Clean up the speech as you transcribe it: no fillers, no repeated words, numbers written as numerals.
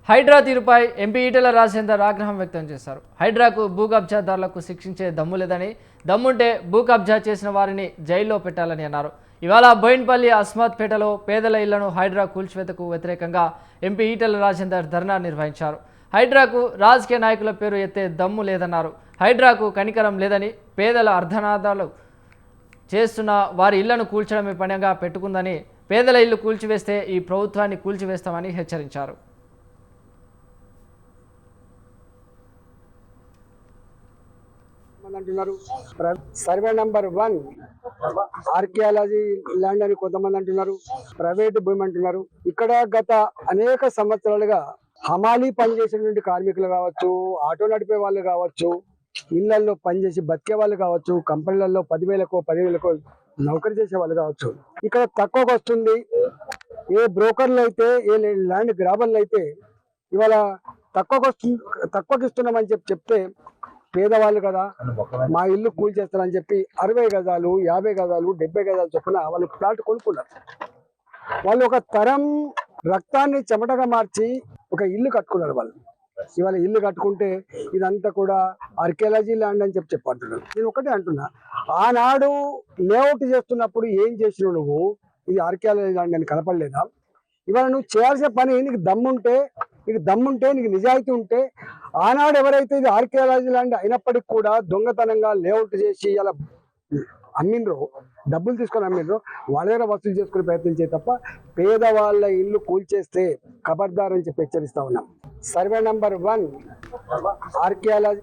హైడ్రా తీరుపై ఎంపీ ఈటెల రాజేందర్ ఆగ్రహం వ్యక్తం చేశారు. హైడ్రాకు భూ కబ్జాదారులకు శిక్షించే దమ్ము లేదని, దమ్ముంటే భూ కబ్జా చేసిన వారిని జైల్లో పెట్టాలని అన్నారు. ఇవాళ బోయిన్పల్లి అస్మత్పేటలో పేదల ఇళ్లను హైడ్రా కూల్చివేతకు వ్యతిరేకంగా ఎంపీ ఈటెల రాజేందర్ ధర్నా నిర్వహించారు. హైడ్రాకు రాజకీయ నాయకుల పేరు ఎత్తే దమ్ము లేదన్నారు. హైడ్రాకు కనికరం లేదని, పేదల అర్ధనాదాలు చేస్తున్న వారి ఇళ్లను కూల్చడమే పనిగా పెట్టుకుందని, పేదల ఇల్లు కూల్చివేస్తే ఈ ప్రభుత్వాన్ని కూల్చివేస్తామని హెచ్చరించారు. అంటున్నారు సర్వే నంబర్ 1 ఆర్కియాలజీ ల్యాండ్ అని కొంతమంది అంటున్నారు, ప్రైవేట్ భూమి అంటున్నారు. ఇక్కడ గత అనేక సంవత్సరాలుగా హమాలీ పనిచేసినటువంటి కార్మికులు కావచ్చు, ఆటో నడిపే వాళ్ళు కావచ్చు, ఇళ్లలో పనిచేసి బతికే వాళ్ళు కావచ్చు, కంపెనీలలో 10,000కో 10,000కో నౌకరీ చేసే వాళ్ళు కావచ్చు. ఇక్కడ తక్కువకు వస్తుంది. ఏ బ్రోకర్లు అయితే, ఏ ల్యాండ్ గ్రాబర్లు అయితే ఇవాళ తక్కువకి ఇస్తున్నామని చెప్తే పేదవాళ్ళు కదా మా ఇల్లు కూల్ చేస్తారని చెప్పి 60 గజాలు 50 గజాలు 70 గజాలు చొప్పున వాళ్ళు ప్లాట్ కొనుక్కున్నారు. వాళ్ళు ఒక తరం రక్తాన్ని చెమటగా మార్చి ఒక ఇల్లు కట్టుకున్నారు. వాళ్ళు ఇవాళ ఇల్లు కట్టుకుంటే ఇదంతా కూడా ఆర్కియాలజీ ల్యాండ్ అని చెప్పంటున్నారు. నేను ఒకటే అంటున్నా, ఆనాడు లేఅవుట్ చేస్తున్నప్పుడు ఏం చేసినావు నువ్వు? ఇది ఆర్కియాలజీ ల్యాండ్ అని కనపడలేదా? ఇవాళ నువ్వు చేయాల్సిన పని, నీకు దమ్ముంటే నీకు నిజాయితీ ఉంటే, ఆనాడు ఎవరైతే ఇది ఆర్కియాలజీ ల్యాండ్ అయినప్పటికీ కూడా దొంగతనంగా లేఅవుట్ చేసి అలా అమ్మిండ్రో, డబ్బులు తీసుకొని అమ్మిండ్రో, వాళ్ళ దగ్గర వసూలు చేసుకునే ప్రయత్నించే తప్ప పేదవాళ్ళ ఇల్లు కూల్చేస్తే ఖబర్దార్ అని చెప్పి హెచ్చరిస్తా ఉన్నాం. Survey number 1 archaeology